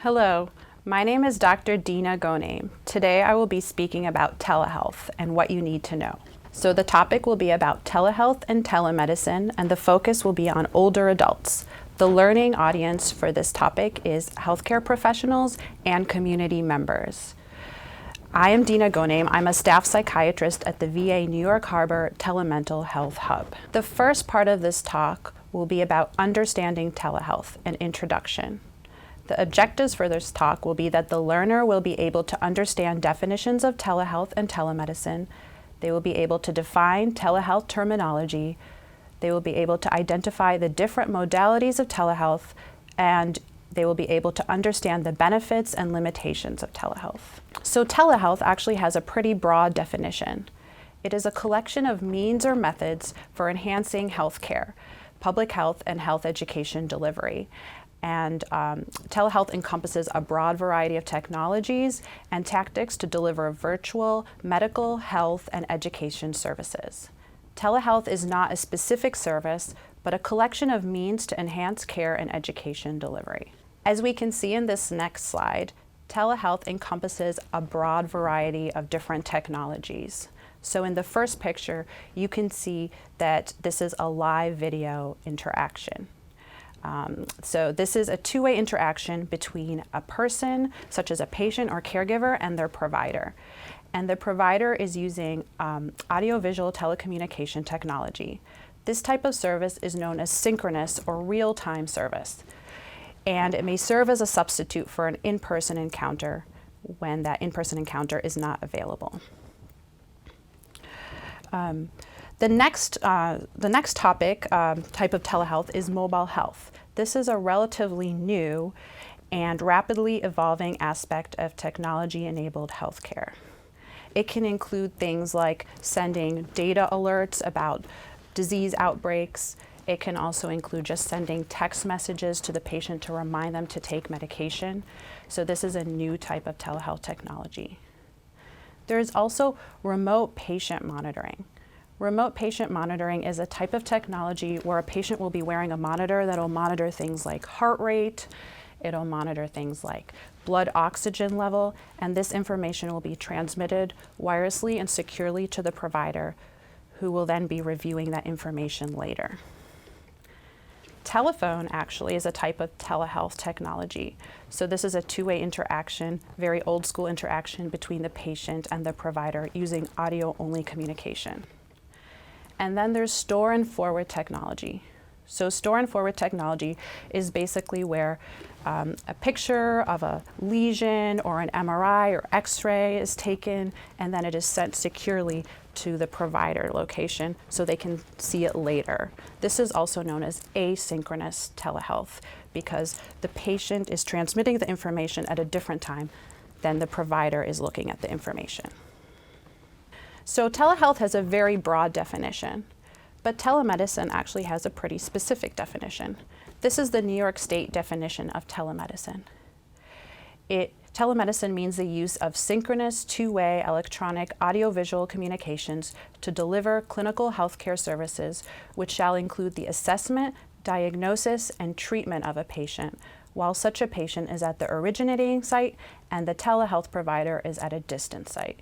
Hello, my name is Dr. Dina Ghoneim. Today I will be speaking about telehealth and what you need to know. So the topic will be about telehealth and telemedicine, and the focus will be on older adults. The learning audience for this topic is healthcare professionals and community members. I am Dina Ghoneim. I'm a staff psychiatrist at the VA New York Harbor Telemental Health Hub. The first part of this talk will be about understanding telehealth, an introduction. The objectives for this talk will be that the learner will be able to understand definitions of telehealth and telemedicine. They will be able to define telehealth terminology. They will be able to identify the different modalities of telehealth, and they will be able to understand the benefits and limitations of telehealth. So telehealth actually has a pretty broad definition. It is a collection of means or methods for enhancing healthcare, public health, and health education delivery. And telehealth encompasses a broad variety of technologies and tactics to deliver virtual medical, health, and education services. Telehealth is not a specific service, but a collection of means to enhance care and education delivery. As we can see in this next slide, telehealth encompasses a broad variety of different technologies. So in the first picture, you can see that this is a live video interaction. So this is a two-way interaction between a person, such as a patient or caregiver, and their provider. And the provider is using audiovisual telecommunication technology. This type of service is known as synchronous or real-time service. And it may serve as a substitute for an in-person encounter when that in-person encounter is not available. The next topic, type of telehealth, is mobile health. This is a relatively new and rapidly evolving aspect of technology-enabled healthcare. It can include things like sending data alerts about disease outbreaks. It can also include just sending text messages to the patient to remind them to take medication. So this is a new type of telehealth technology. There is also remote patient monitoring. Remote patient monitoring is a type of technology where a patient will be wearing a monitor that will monitor things like heart rate, it'll monitor things like blood oxygen level, and this information will be transmitted wirelessly and securely to the provider, who will then be reviewing that information later. Telephone actually is a type of telehealth technology. So this is a two-way interaction, very old school interaction between the patient and the provider using audio-only communication. And then there's store and forward technology. So store and forward technology is basically where a picture of a lesion or an MRI or X-ray is taken, and then it is sent securely to the provider location so they can see it later. This is also known as asynchronous telehealth because the patient is transmitting the information at a different time than the provider is looking at the information. So telehealth has a very broad definition, but telemedicine actually has a pretty specific definition. This is the New York State definition of telemedicine. Telemedicine means the use of synchronous two-way electronic audiovisual communications to deliver clinical healthcare services, which shall include the assessment, diagnosis, and treatment of a patient, while such a patient is at the originating site and the telehealth provider is at a distant site.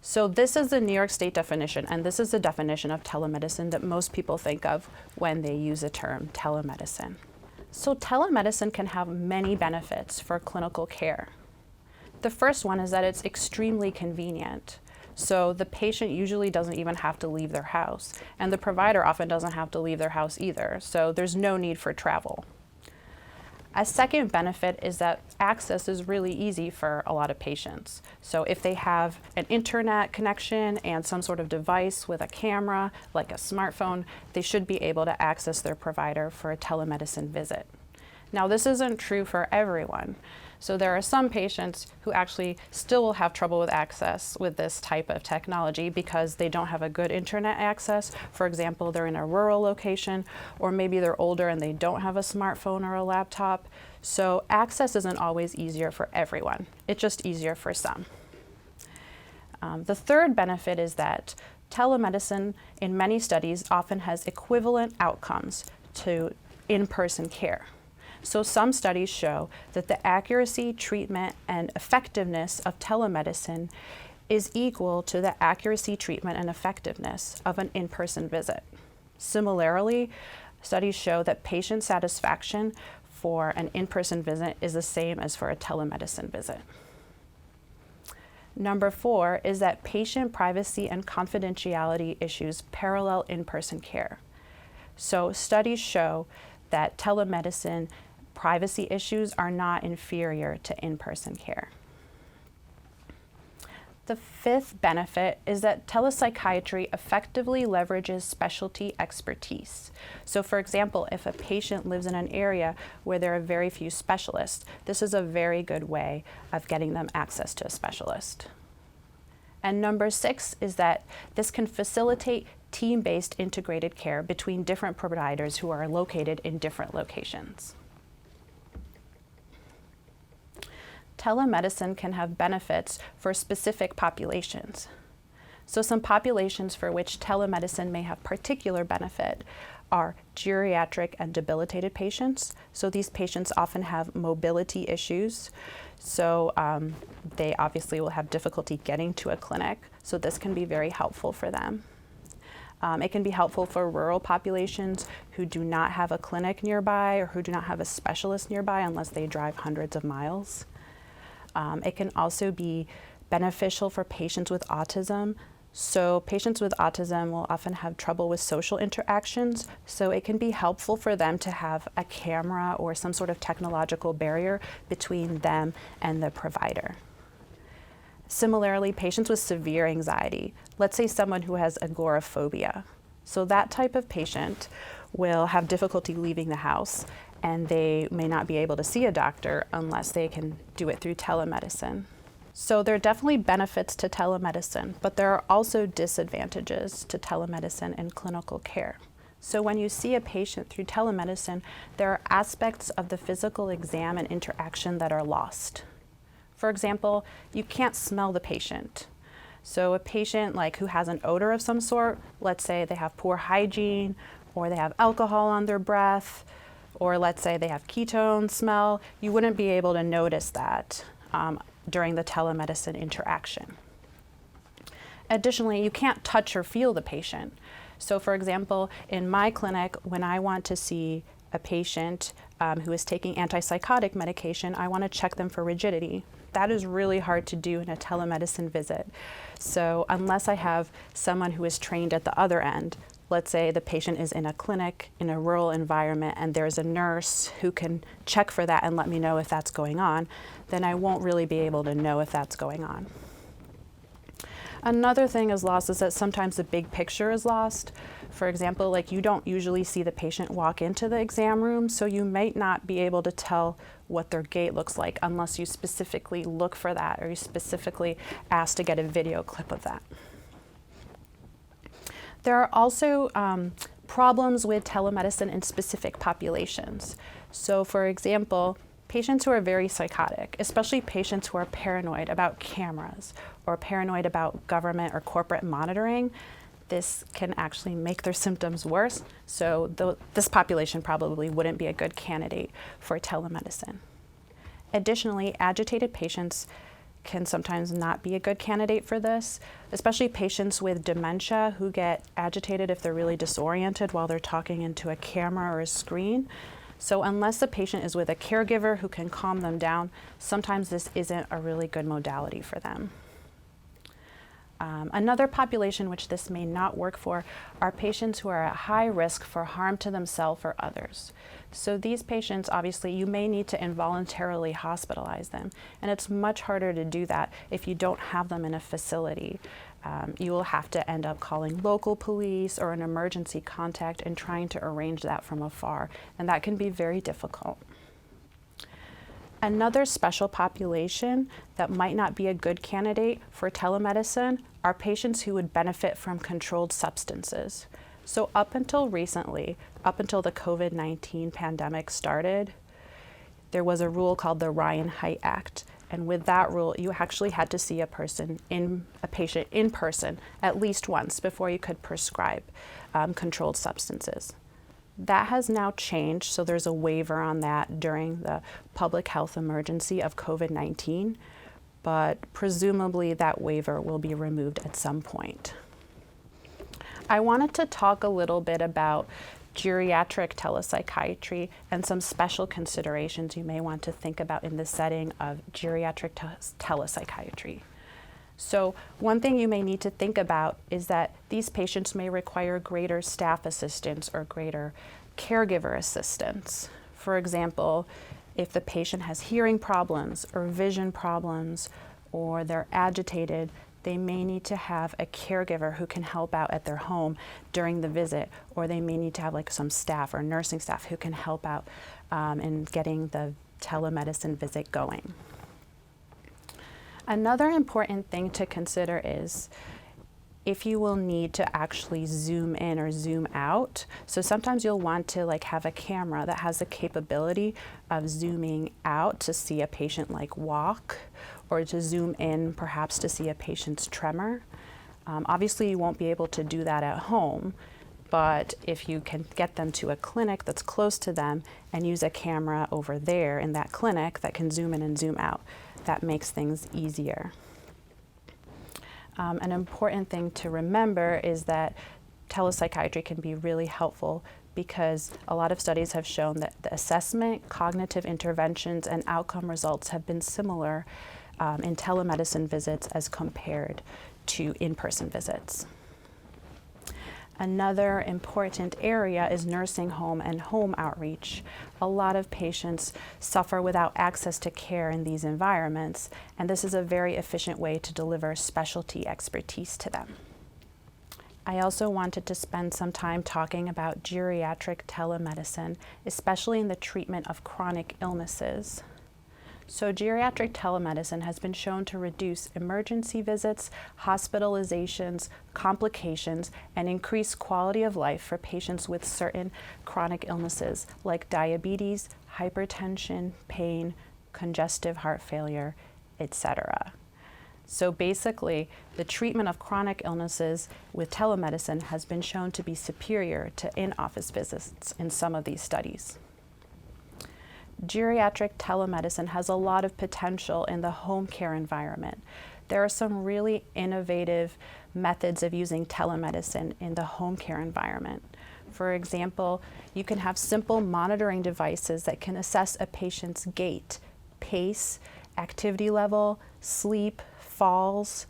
So this is the New York State definition, and this is the definition of telemedicine that most people think of when they use the term telemedicine. So telemedicine can have many benefits for clinical care. The first one is that it's extremely convenient. So the patient usually doesn't even have to leave their house, and the provider often doesn't have to leave their house either, so there's no need for travel. A second benefit is that access is really easy for a lot of patients. So if they have an internet connection and some sort of device with a camera, like a smartphone, they should be able to access their provider for a telemedicine visit. Now, this isn't true for everyone. So there are some patients who actually still will have trouble with access with this type of technology because they don't have a good internet access. For example, they're in a rural location, or maybe they're older and they don't have a smartphone or a laptop. So access isn't always easier for everyone. It's just easier for some. The third benefit is that telemedicine in many studies often has equivalent outcomes to in-person care. So some studies show that the accuracy, treatment, and effectiveness of telemedicine is equal to the accuracy, treatment, and effectiveness of an in-person visit. Similarly, studies show that patient satisfaction for an in-person visit is the same as for a telemedicine visit. Number 4 is that patient privacy and confidentiality issues parallel in-person care. So studies show that telemedicine privacy issues are not inferior to in-person care. The 5th benefit is that telepsychiatry effectively leverages specialty expertise. So for example, if a patient lives in an area where there are very few specialists, this is a very good way of getting them access to a specialist. And number 6 is that this can facilitate team-based integrated care between different providers who are located in different locations. Telemedicine can have benefits for specific populations. So some populations for which telemedicine may have particular benefit are geriatric and debilitated patients. So these patients often have mobility issues. So they obviously will have difficulty getting to a clinic. So this can be very helpful for them. It can be helpful for rural populations who do not have a clinic nearby or who do not have a specialist nearby unless they drive hundreds of miles. It can also be beneficial for patients with autism. So patients with autism will often have trouble with social interactions, so it can be helpful for them to have a camera or some sort of technological barrier between them and the provider. Similarly, patients with severe anxiety, let's say someone who has agoraphobia. So that type of patient will have difficulty leaving the house, and they may not be able to see a doctor unless they can do it through telemedicine. So there are definitely benefits to telemedicine, but there are also disadvantages to telemedicine in clinical care. So when you see a patient through telemedicine, there are aspects of the physical exam and interaction that are lost. For example, you can't smell the patient. So a patient who has an odor of some sort, let's say they have poor hygiene, or they have alcohol on their breath, or let's say they have ketone smell, you wouldn't be able to notice that during the telemedicine interaction. Additionally, you can't touch or feel the patient. So for example, in my clinic, when I want to see a patient who is taking antipsychotic medication, I want to check them for rigidity. That is really hard to do in a telemedicine visit. So unless I have someone who is trained at the other end, let's say the patient is in a clinic in a rural environment and there's a nurse who can check for that and let me know if that's going on, then I won't really be able to know if that's going on. Another thing is lost is that sometimes the big picture is lost. For example, you don't usually see the patient walk into the exam room, so you might not be able to tell what their gait looks like unless you specifically look for that or you specifically ask to get a video clip of that. There are also problems with telemedicine in specific populations. So for example, patients who are very psychotic, especially patients who are paranoid about cameras or paranoid about government or corporate monitoring, this can actually make their symptoms worse. So this population probably wouldn't be a good candidate for telemedicine. Additionally, agitated patients can sometimes not be a good candidate for this, especially patients with dementia who get agitated if they're really disoriented while they're talking into a camera or a screen. So unless the patient is with a caregiver who can calm them down, sometimes this isn't a really good modality for them. Another population which this may not work for are patients who are at high risk for harm to themselves or others. So these patients, obviously, you may need to involuntarily hospitalize them, and it's much harder to do that if you don't have them in a facility. You will have to end up calling local police or an emergency contact and trying to arrange that from afar, and that can be very difficult. Another special population that might not be a good candidate for telemedicine are patients who would benefit from controlled substances. So up until recently, up until the COVID-19 pandemic started, there was a rule called the Ryan-Haidt Act. And with that rule, you actually had to see a patient in person at least once before you could prescribe controlled substances. That has now changed, so there's a waiver on that during the public health emergency of COVID-19, but presumably that waiver will be removed at some point. I wanted to talk a little bit about geriatric telepsychiatry and some special considerations you may want to think about in the setting of geriatric telepsychiatry. So one thing you may need to think about is that these patients may require greater staff assistance or greater caregiver assistance. For example, if the patient has hearing problems or vision problems or they're agitated, they may need to have a caregiver who can help out at their home during the visit, or they may need to have like some staff or nursing staff who can help out in getting the telemedicine visit going. Another important thing to consider is if you will need to actually zoom in or zoom out. So sometimes you'll want to like have a camera that has the capability of zooming out to see a patient like walk, or to zoom in perhaps to see a patient's tremor. Obviously you won't be able to do that at home, but if you can get them to a clinic that's close to them and use a camera over there in that clinic that can zoom in and zoom out, that makes things easier. An important thing to remember is that telepsychiatry can be really helpful because a lot of studies have shown that the assessment, cognitive interventions, and outcome results have been similar in telemedicine visits as compared to in-person visits. Another important area is nursing home and home outreach. A lot of patients suffer without access to care in these environments, and this is a very efficient way to deliver specialty expertise to them. I also wanted to spend some time talking about geriatric telemedicine, especially in the treatment of chronic illnesses. So geriatric telemedicine has been shown to reduce emergency visits, hospitalizations, complications, and increase quality of life for patients with certain chronic illnesses like diabetes, hypertension, pain, congestive heart failure, etc. So basically, the treatment of chronic illnesses with telemedicine has been shown to be superior to in-office visits in some of these studies. Geriatric telemedicine has a lot of potential in the home care environment. There are some really innovative methods of using telemedicine in the home care environment. For example, you can have simple monitoring devices that can assess a patient's gait, pace, activity level, sleep, falls.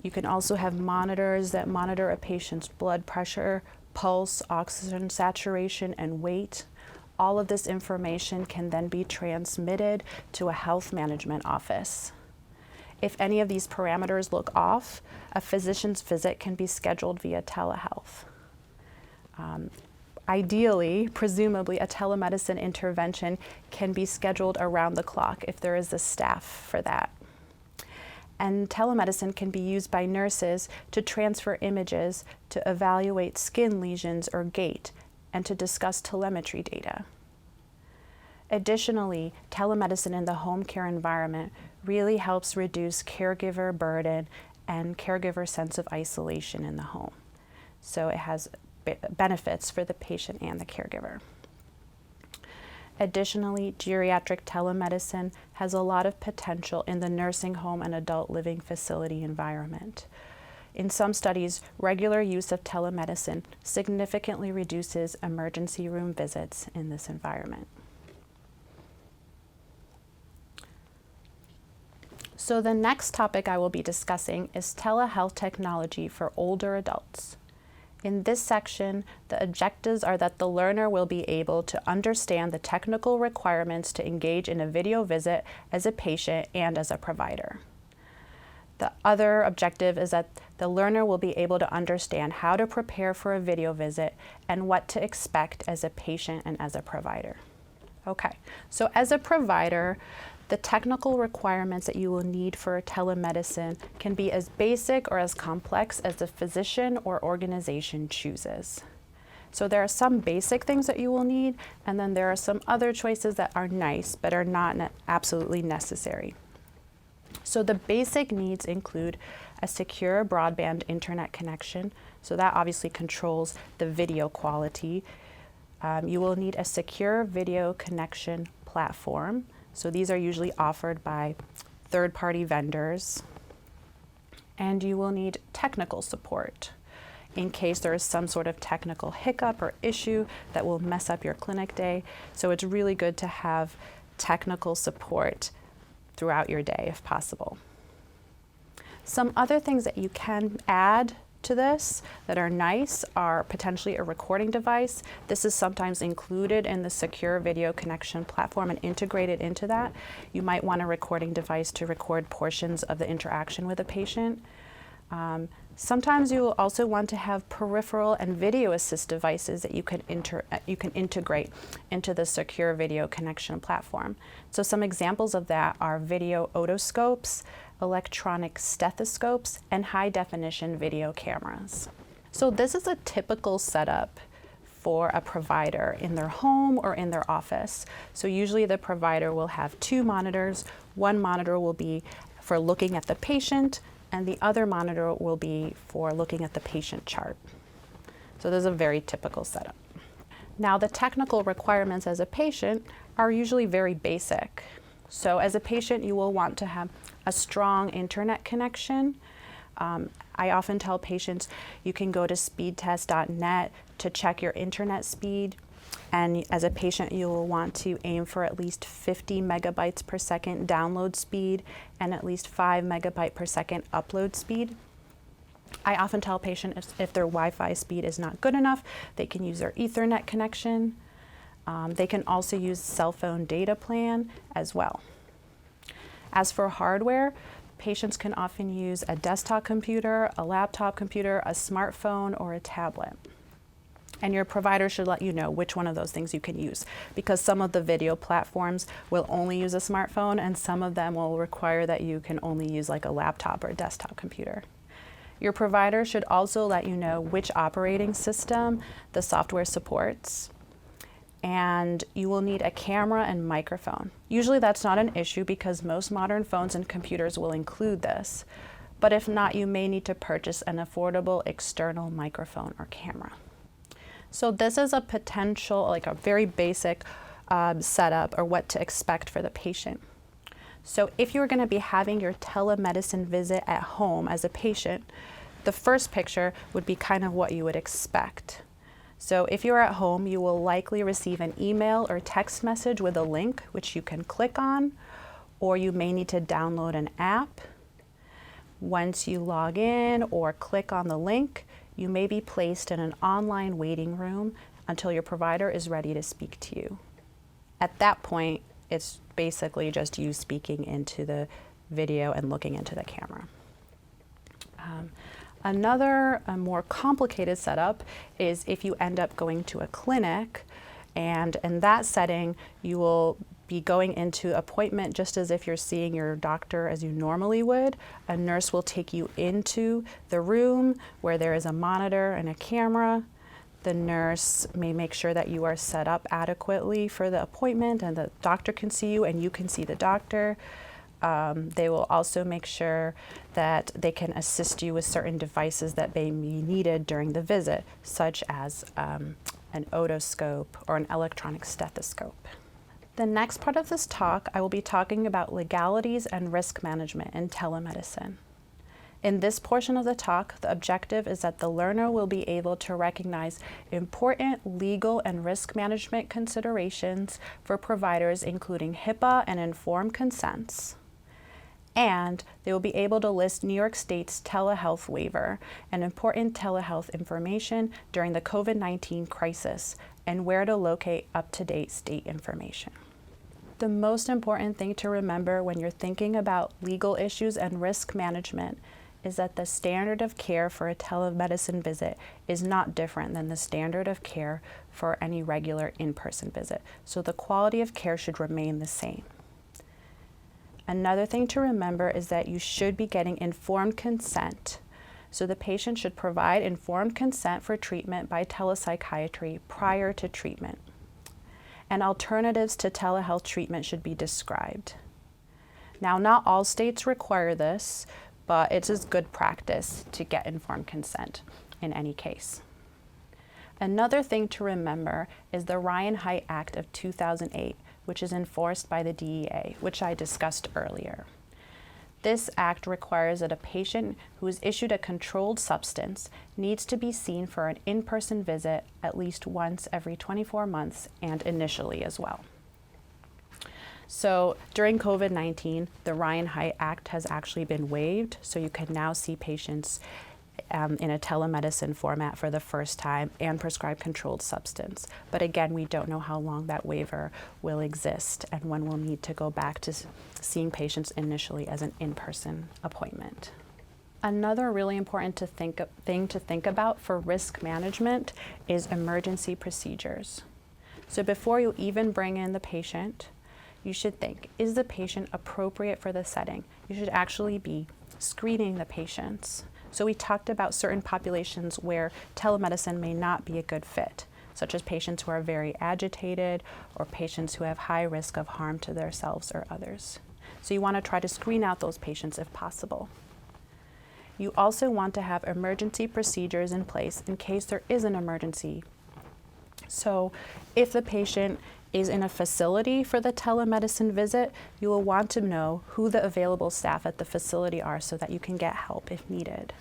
You can also have monitors that monitor a patient's blood pressure, pulse, oxygen saturation, and weight. All of this information can then be transmitted to a health management office. If any of these parameters look off, a physician's visit can be scheduled via telehealth. Ideally, presumably, a telemedicine intervention can be scheduled around the clock if there is a staff for that. And telemedicine can be used by nurses to transfer images, to evaluate skin lesions or gait, and to discuss telemetry data. Additionally, telemedicine in the home care environment really helps reduce caregiver burden and caregiver sense of isolation in the home. So it has benefits for the patient and the caregiver. Additionally, geriatric telemedicine has a lot of potential in the nursing home and adult living facility environment. In some studies, regular use of telemedicine significantly reduces emergency room visits in this environment. So the next topic I will be discussing is telehealth technology for older adults. In this section, the objectives are that the learner will be able to understand the technical requirements to engage in a video visit as a patient and as a provider. The other objective is that the learner will be able to understand how to prepare for a video visit and what to expect as a patient and as a provider. Okay, so as a provider, the technical requirements that you will need for telemedicine can be as basic or as complex as the physician or organization chooses. So there are some basic things that you will need, and then there are some other choices that are nice but are not absolutely necessary. So the basic needs include a secure broadband internet connection, so that obviously controls the video quality. You will need a secure video connection platform. So these are usually offered by third-party vendors. And you will need technical support in case there is some sort of technical hiccup or issue that will mess up your clinic day. So it's really good to have technical support throughout your day if possible. Some other things that you can add to this that are nice are potentially a recording device. This is sometimes included in the secure video connection platform and integrated into that. You might want a recording device to record portions of the interaction with a patient. Sometimes you will also want to have peripheral and video assist devices that you can integrate into the secure video connection platform. So some examples of that are video otoscopes, electronic stethoscopes, and high definition video cameras. So this is a typical setup for a provider in their home or in their office. So usually the provider will have 2 monitors. One monitor will be for looking at the patient, and the other monitor will be for looking at the patient chart. So this is a very typical setup. Now the technical requirements as a patient are usually very basic. So as a patient, you will want to have a strong internet connection. I often tell patients you can go to speedtest.net to check your internet speed. And as a patient, you will want to aim for at least 50 megabytes per second download speed and at least 5 megabyte per second upload speed. I often tell patients if their Wi-Fi speed is not good enough, they can use their Ethernet connection. They can also use cell phone data plan as well. As for hardware, patients can often use a desktop computer, a laptop computer, a smartphone, or a tablet. And your provider should let you know which one of those things you can use, because some of the video platforms will only use a smartphone and some of them will require that you can only use like a laptop or a desktop computer. Your provider should also let you know which operating system the software supports. And you will need a camera and microphone. Usually that's not an issue because most modern phones and computers will include this. But if not, you may need to purchase an affordable external microphone or camera. So this is a potential, like a very basic setup or what to expect for the patient. So if you're going to be having your telemedicine visit at home as a patient, the first picture would be kind of what you would expect. So if you're at home, you will likely receive an email or text message with a link which you can click on, or you may need to download an app. Once you log in or click on the link, you may be placed in an online waiting room until your provider is ready to speak to you. At that point, it's basically just you speaking into the video and looking into the camera. Another more complicated setup is if you end up going to a clinic, and in that setting, you will be going into appointment just as if you're seeing your doctor as you normally would. A nurse will take you into the room where there is a monitor and a camera. The nurse may make sure that you are set up adequately for the appointment and the doctor can see you and you can see the doctor. They will also make sure that they can assist you with certain devices that may be needed during the visit, such as an otoscope or an electronic stethoscope. The next part of this talk, I will be talking about legalities and risk management in telemedicine. In this portion of the talk, the objective is that the learner will be able to recognize important legal and risk management considerations for providers, including HIPAA and informed consents. And they will be able to list New York State's telehealth waiver and important telehealth information during the COVID-19 crisis and where to locate up-to-date state information. The most important thing to remember when you're thinking about legal issues and risk management is that the standard of care for a telemedicine visit is not different than the standard of care for any regular in-person visit. So the quality of care should remain the same. Another thing to remember is that you should be getting informed consent. So the patient should provide informed consent for treatment by telepsychiatry prior to treatment. And alternatives to telehealth treatment should be described. Now, not all states require this, but it's just good practice to get informed consent in any case. Another thing to remember is the Ryan-Haidt Act of 2008, which is enforced by the DEA, which I discussed earlier. This act requires that a patient who is issued a controlled substance needs to be seen for an in-person visit at least once every 24 months and initially as well. So during COVID-19, the Ryan-Haidt Act has actually been waived, so you can now see patients in a telemedicine format for the first time and prescribe controlled substance. But again, we don't know how long that waiver will exist and when we'll need to go back to seeing patients initially as an in-person appointment. Another really important thing to think about for risk management is emergency procedures. So before you even bring in the patient, you should think, is the patient appropriate for the setting? You should actually be screening the patients. So we talked about certain populations where telemedicine may not be a good fit, such as patients who are very agitated or patients who have high risk of harm to themselves or others. So you want to try to screen out those patients if possible. You also want to have emergency procedures in place in case there is an emergency. So if the patient is in a facility for the telemedicine visit, you will want to know who the available staff at the facility are so that you can get help if needed.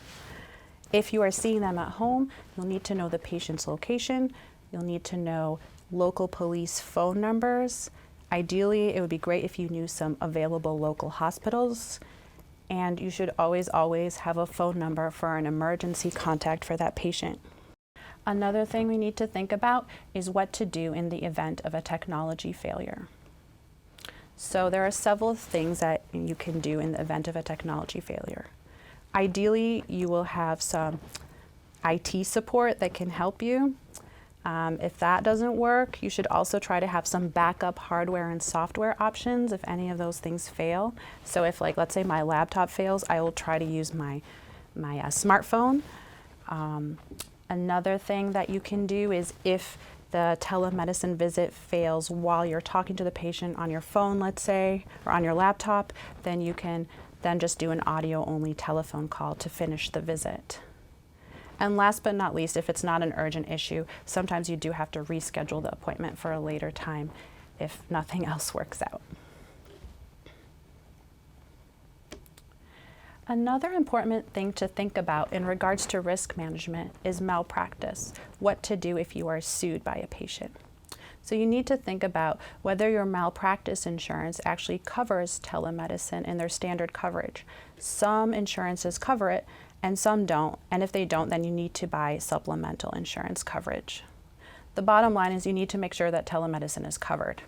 If you are seeing them at home, you'll need to know the patient's location. You'll need to know local police phone numbers. Ideally, it would be great if you knew some available local hospitals. And you should always have a phone number for an emergency contact for that patient. Another thing we need to think about is what to do in the event of a technology failure. So there are several things that you can do in the event of a technology failure. Ideally, you will have some IT support that can help you. If that doesn't work, you should also try to have some backup hardware and software options if any of those things fail. So if, like, let's say my laptop fails, I will try to use my smartphone. Another thing that you can do is if the telemedicine visit fails while you're talking to the patient on your phone, let's say, or on your laptop, then you can then just do an audio-only telephone call to finish the visit. And last but not least, if it's not an urgent issue, sometimes you do have to reschedule the appointment for a later time if nothing else works out. Another important thing to think about in regards to risk management is malpractice, what to do if you are sued by a patient. So you need to think about whether your malpractice insurance actually covers telemedicine in their standard coverage. Some insurances cover it and some don't, and if they don't, then you need to buy supplemental insurance coverage. The bottom line is you need to make sure that telemedicine is covered.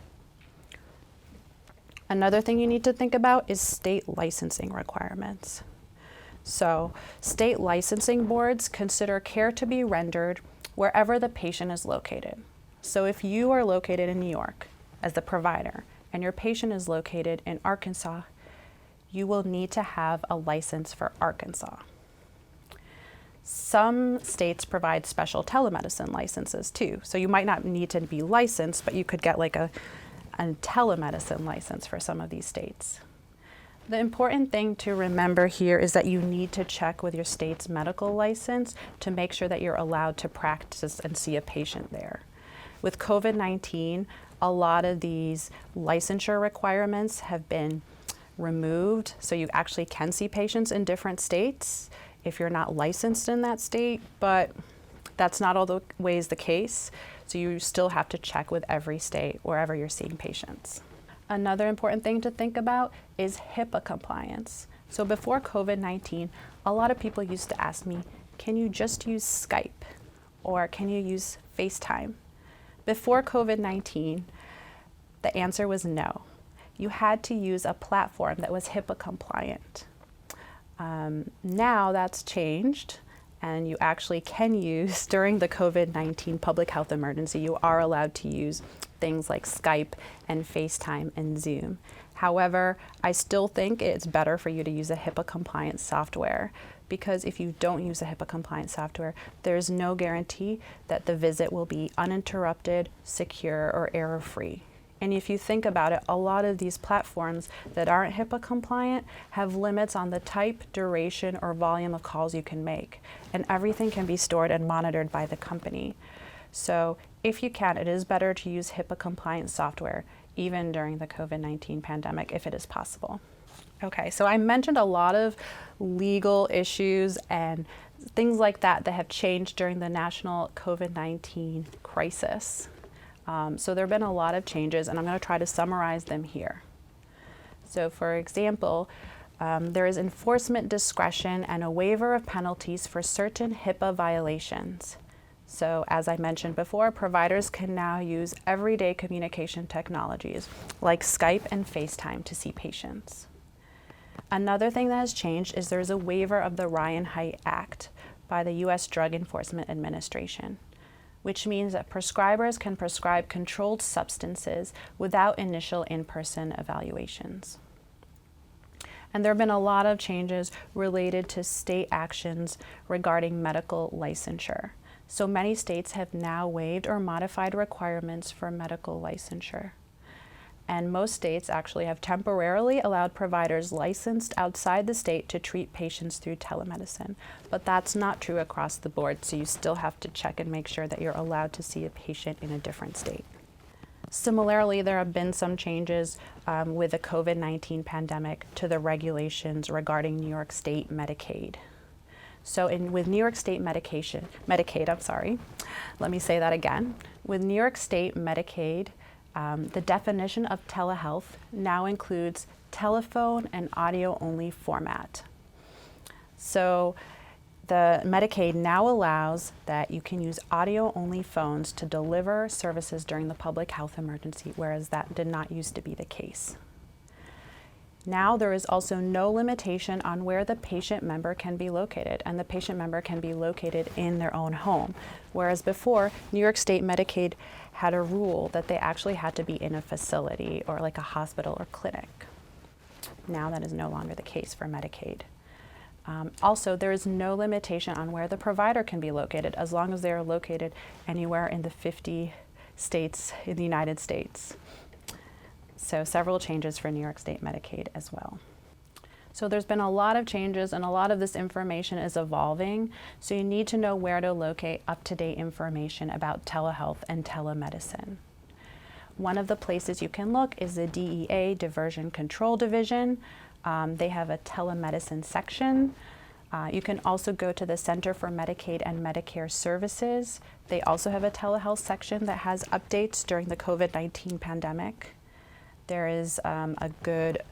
Another thing you need to think about is state licensing requirements. So state licensing boards consider care to be rendered wherever the patient is located. So if you are located in New York as the provider and your patient is located in Arkansas, you will need to have a license for Arkansas. Some states provide special telemedicine licenses too. So you might not need to be licensed, but you could get like a telemedicine license for some of these states. The important thing to remember here is that you need to check with your state's medical license to make sure that you're allowed to practice and see a patient there. With COVID-19, a lot of these licensure requirements have been removed, so you actually can see patients in different states if you're not licensed in that state, but that's not always the case. So you still have to check with every state wherever you're seeing patients. Another important thing to think about is HIPAA compliance. So before COVID-19, a lot of people used to ask me, can you just use Skype or can you use FaceTime? Before COVID-19, the answer was no. You had to use a platform that was HIPAA compliant. Now that's changed. And you actually can use, during the COVID-19 public health emergency, you are allowed to use things like Skype and FaceTime and Zoom. However, I still think it's better for you to use a HIPAA compliant software, because if you don't use a HIPAA compliant software, there's no guarantee that the visit will be uninterrupted, secure, or error-free. And if you think about it, a lot of these platforms that aren't HIPAA compliant have limits on the type, duration, or volume of calls you can make. And everything can be stored and monitored by the company. So if you can, it is better to use HIPAA compliant software even during the COVID-19 pandemic if it is possible. Okay, so I mentioned a lot of legal issues and things like that have changed during the national COVID-19 crisis. So there have been a lot of changes, and I'm going to try to summarize them here. So for example, there is enforcement discretion and a waiver of penalties for certain HIPAA violations. So as I mentioned before, providers can now use everyday communication technologies like Skype and FaceTime to see patients. Another thing that has changed is there's a waiver of the Ryan Haidt Act by the U.S. Drug Enforcement Administration, which means that prescribers can prescribe controlled substances without initial in-person evaluations. And there have been a lot of changes related to state actions regarding medical licensure. So many states have now waived or modified requirements for medical licensure. And most states actually have temporarily allowed providers licensed outside the state to treat patients through telemedicine. But that's not true across the board, so you still have to check and make sure that you're allowed to see a patient in a different state. Similarly, there have been some changes with the COVID-19 pandemic to the regulations regarding New York State Medicaid. So with New York State Medicaid, let me say that again. With New York State Medicaid, the definition of telehealth now includes telephone and audio-only format. So the Medicaid now allows that you can use audio-only phones to deliver services during the public health emergency, whereas that did not used to be the case. Now there is also no limitation on where the patient member can be located, and the patient member can be located in their own home. Whereas before, New York State Medicaid had a rule that they actually had to be in a facility or like a hospital or clinic. Now that is no longer the case for Medicaid. Also, there is no limitation on where the provider can be located as long as they are located anywhere in the 50 states in the United States. So several changes for New York State Medicaid as well. So there's been a lot of changes, and a lot of this information is evolving, so you need to know where to locate up-to-date information about telehealth and telemedicine. One of the places you can look is the DEA Diversion Control Division. They have a telemedicine section. You can also go to the Center for Medicaid and Medicare Services. They also have a telehealth section that has updates during the COVID-19 pandemic. There is a good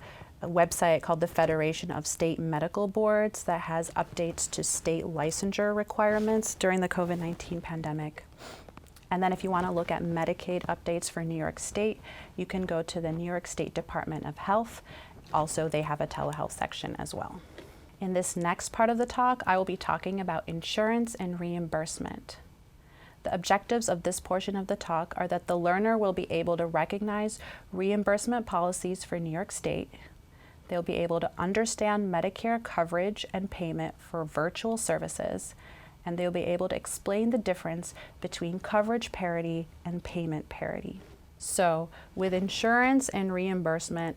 website called the Federation of State Medical Boards that has updates to state licensure requirements during the COVID-19 pandemic. And then if you want to look at Medicaid updates for New York State, you can go to the New York State Department of Health. Also, they have a telehealth section as well. In this next part of the talk, I will be talking about insurance and reimbursement. The objectives of this portion of the talk are that the learner will be able to recognize reimbursement policies for New York State. They'll be able to understand Medicare coverage and payment for virtual services, and they'll be able to explain the difference between coverage parity and payment parity. So with insurance and reimbursement,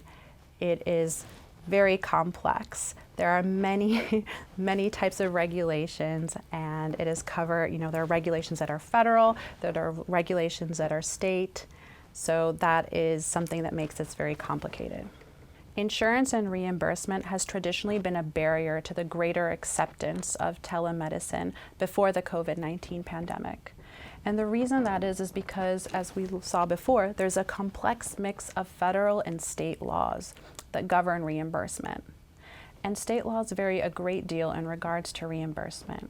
it is very complex. There are many, many types of regulations, and it is covered, there are regulations that are federal, there are regulations that are state, so that is something that makes this very complicated. Insurance and reimbursement has traditionally been a barrier to the greater acceptance of telemedicine before the COVID-19 pandemic. And the reason that is because, as we saw before, there's a complex mix of federal and state laws that govern reimbursement. And state laws vary a great deal in regards to reimbursement.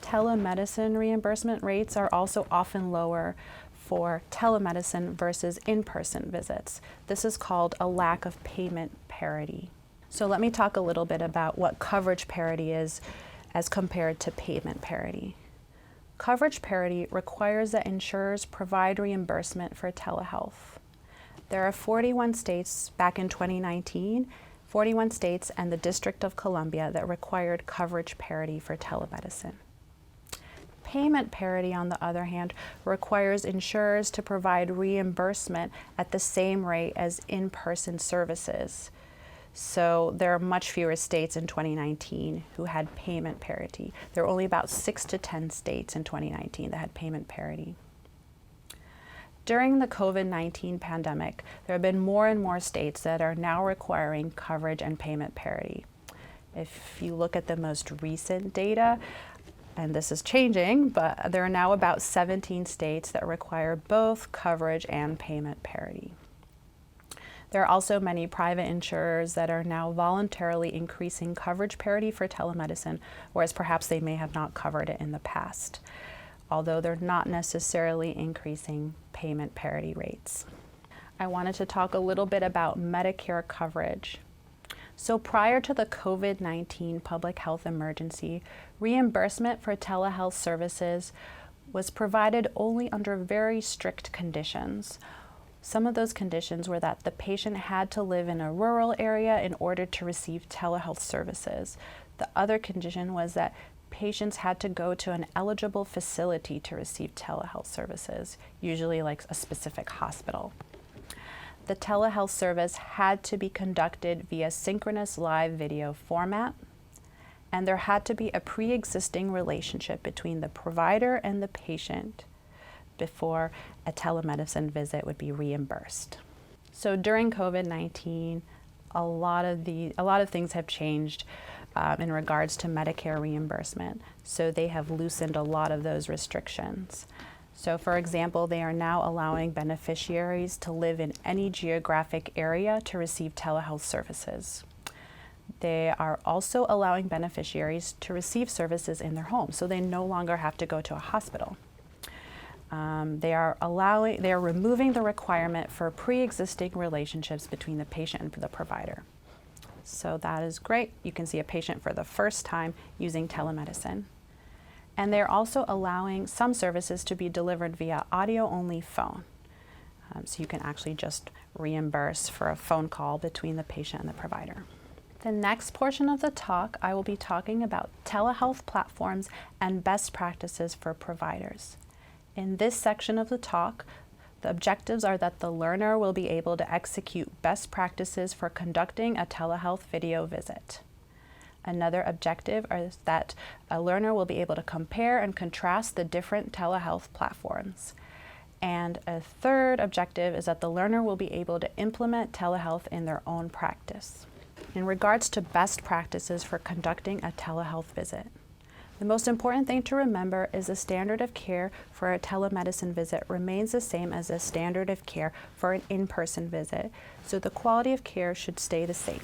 Telemedicine reimbursement rates are also often lower for telemedicine versus in-person visits. This is called a lack of payment parity. So let me talk a little bit about what coverage parity is as compared to payment parity. Coverage parity requires that insurers provide reimbursement for telehealth. There are 41 states back in 2019, 41 states and the District of Columbia that required coverage parity for telemedicine. Payment parity, on the other hand, requires insurers to provide reimbursement at the same rate as in-person services. So there are much fewer states in 2019 who had payment parity. There were only about 6 to 10 states in 2019 that had payment parity. During the COVID-19 pandemic, there have been more and more states that are now requiring coverage and payment parity. If you look at the most recent data, and this is changing, but there are now about 17 states that require both coverage and payment parity. There are also many private insurers that are now voluntarily increasing coverage parity for telemedicine, whereas perhaps they may have not covered it in the past, although they're not necessarily increasing payment parity rates. I wanted to talk a little bit about Medicare coverage. So prior to the COVID-19 public health emergency, reimbursement for telehealth services was provided only under very strict conditions. Some of those conditions were that the patient had to live in a rural area in order to receive telehealth services. The other condition was that patients had to go to an eligible facility to receive telehealth services, usually like a specific hospital. The telehealth service had to be conducted via synchronous live video format, and there had to be a pre-existing relationship between the provider and the patient before a telemedicine visit would be reimbursed. So during COVID-19, a lot of things have changed in regards to Medicare reimbursement. So they have loosened a lot of those restrictions. So for example, they are now allowing beneficiaries to live in any geographic area to receive telehealth services. They are also allowing beneficiaries to receive services in their home, so they no longer have to go to a hospital. They are removing the requirement for pre-existing relationships between the patient and the provider. So that is great. You can see a patient for the first time using telemedicine. And they're also allowing some services to be delivered via audio-only phone. So you can actually just reimburse for a phone call between the patient and the provider. The next portion of the talk, I will be talking about telehealth platforms and best practices for providers. In this section of the talk, the objectives are that the learner will be able to execute best practices for conducting a telehealth video visit. Another objective is that a learner will be able to compare and contrast the different telehealth platforms. And a third objective is that the learner will be able to implement telehealth in their own practice. In regards to best practices for conducting a telehealth visit, the most important thing to remember is the standard of care for a telemedicine visit remains the same as the standard of care for an in-person visit, so the quality of care should stay the same.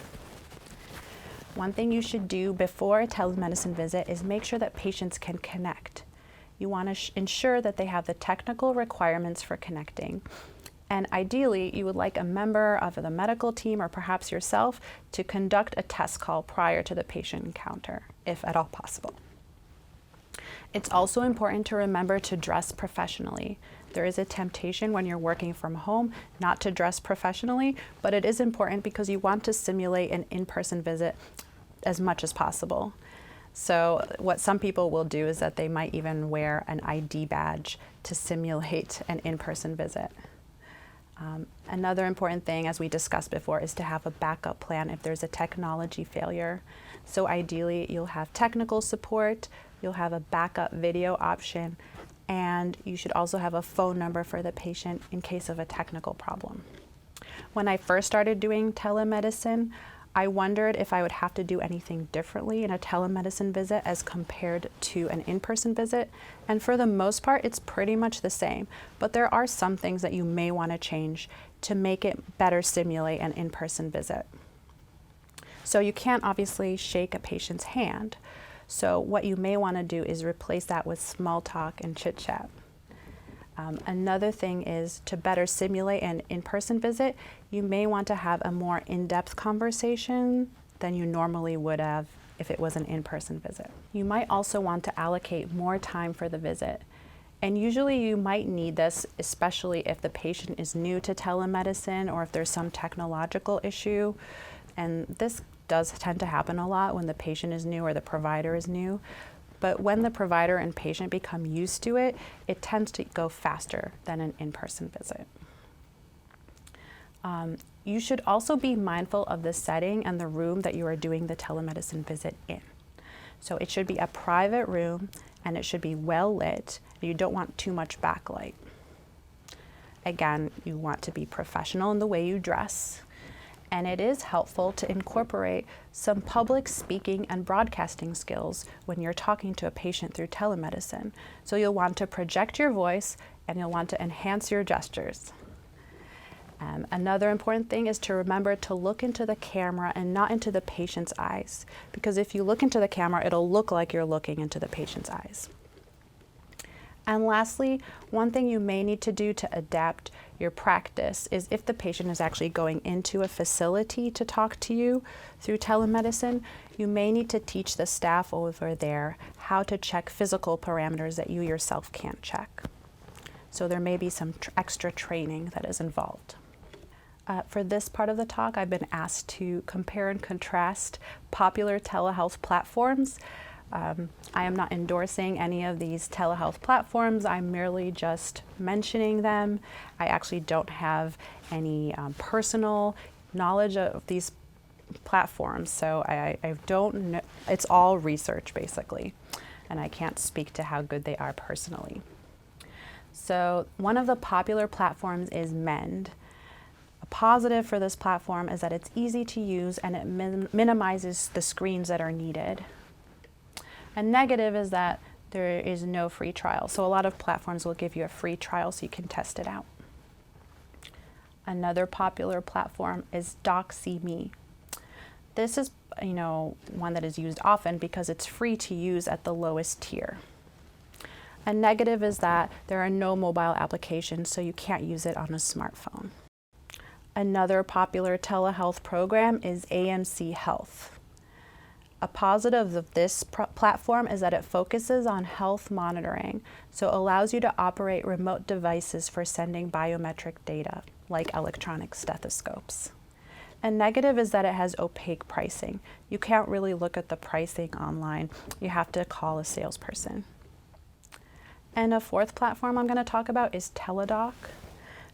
One thing you should do before a telemedicine visit is make sure that patients can connect. You want to ensure that they have the technical requirements for connecting. And ideally, you would like a member of the medical team or perhaps yourself to conduct a test call prior to the patient encounter, if at all possible. It's also important to remember to dress professionally. There is a temptation when you're working from home not to dress professionally, but it is important because you want to simulate an in-person visit as much as possible. So what some people will do is that they might even wear an ID badge to simulate an in-person visit. Another important thing, as we discussed before, is to have a backup plan if there's a technology failure. So ideally, you'll have technical support, you'll have a backup video option, and you should also have a phone number for the patient in case of a technical problem. When I first started doing telemedicine, I wondered if I would have to do anything differently in a telemedicine visit as compared to an in-person visit. And for the most part, it's pretty much the same. But there are some things that you may want to change to make it better simulate an in-person visit. So you can't obviously shake a patient's hand. So what you may want to do is replace that with small talk and chit-chat. Another thing is to better simulate an in-person visit, you may want to have a more in-depth conversation than you normally would have if it was an in-person visit. You might also want to allocate more time for the visit. And usually you might need this, especially if the patient is new to telemedicine or if there's some technological issue. And this does tend to happen a lot when the patient is new or the provider is new. But when the provider and patient become used to it, it tends to go faster than an in-person visit. You should also be mindful of the setting and the room that you are doing the telemedicine visit in. So it should be a private room and it should be well lit. You don't want too much backlight. Again, you want to be professional in the way you dress, and it is helpful to incorporate some public speaking and broadcasting skills when you're talking to a patient through telemedicine. So you'll want to project your voice and you'll want to enhance your gestures. Another important thing is to remember to look into the camera and not into the patient's eyes, because if you look into the camera, it'll look like you're looking into the patient's eyes. And lastly, one thing you may need to do to adapt your practice is if the patient is actually going into a facility to talk to you through telemedicine, you may need to teach the staff over there how to check physical parameters that you yourself can't check. So there may be some extra training that is involved. For this part of the talk, I've been asked to compare and contrast popular telehealth platforms. I am not endorsing any of these telehealth platforms. I'm merely just mentioning them. I actually don't have any personal knowledge of these platforms, so I don't know. It's all research, basically, and I can't speak to how good they are personally. So one of the popular platforms is Mend. A positive for this platform is that it's easy to use and it minimizes the screens that are needed. A negative is that there is no free trial. So a lot of platforms will give you a free trial so you can test it out. Another popular platform is DocSeeMe. This is, one that is used often because it's free to use at the lowest tier. A negative is that there are no mobile applications, so you can't use it on a smartphone. Another popular telehealth program is AMC Health. A positive of this platform is that it focuses on health monitoring, so it allows you to operate remote devices for sending biometric data, like electronic stethoscopes. A negative is that it has opaque pricing. You can't really look at the pricing online. You have to call a salesperson. And a fourth platform I'm going to talk about is Teladoc.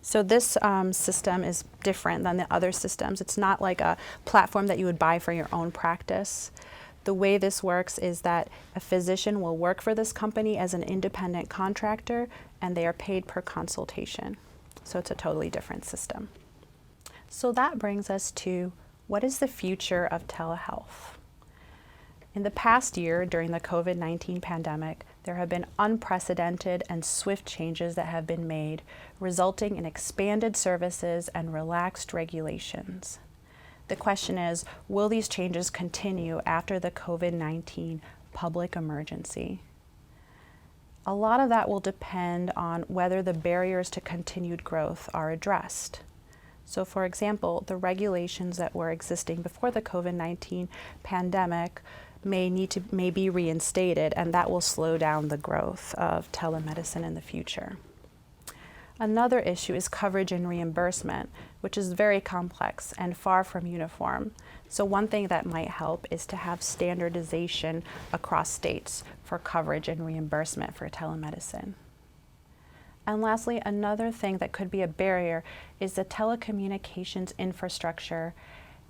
So this system is different than the other systems. It's not like a platform that you would buy for your own practice. The way this works is that a physician will work for this company as an independent contractor, and they are paid per consultation. So it's a totally different system. So that brings us to, what is the future of telehealth? In the past year, during the COVID-19 pandemic, there have been unprecedented and swift changes that have been made, resulting in expanded services and relaxed regulations. The question is, will these changes continue after the COVID-19 public emergency? A lot of that will depend on whether the barriers to continued growth are addressed. So for example, the regulations that were existing before the COVID-19 pandemic may be reinstated, and that will slow down the growth of telemedicine in the future. Another issue is coverage and reimbursement, which is very complex and far from uniform. So one thing that might help is to have standardization across states for coverage and reimbursement for telemedicine. And lastly, another thing that could be a barrier is the telecommunications infrastructure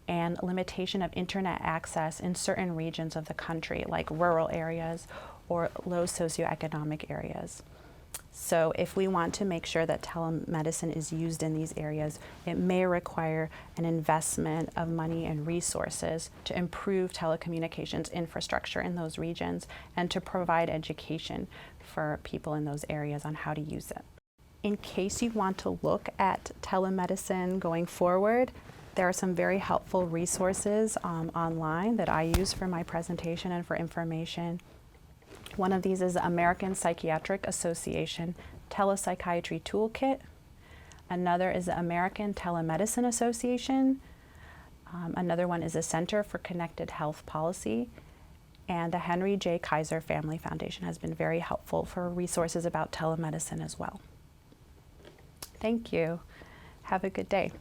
and limitation of internet access in certain regions of the country, like rural areas or low socioeconomic areas. So if we want to make sure that telemedicine is used in these areas, it may require an investment of money and resources to improve telecommunications infrastructure in those regions and to provide education for people in those areas on how to use it. In case you want to look at telemedicine going forward, there are some very helpful resources online that I use for my presentation and for information. One of these is the American Psychiatric Association Telepsychiatry Toolkit. Another is the American Telemedicine Association. Another one is the Center for Connected Health Policy. And the Henry J. Kaiser Family Foundation has been very helpful for resources about telemedicine as well. Thank you. Have a good day.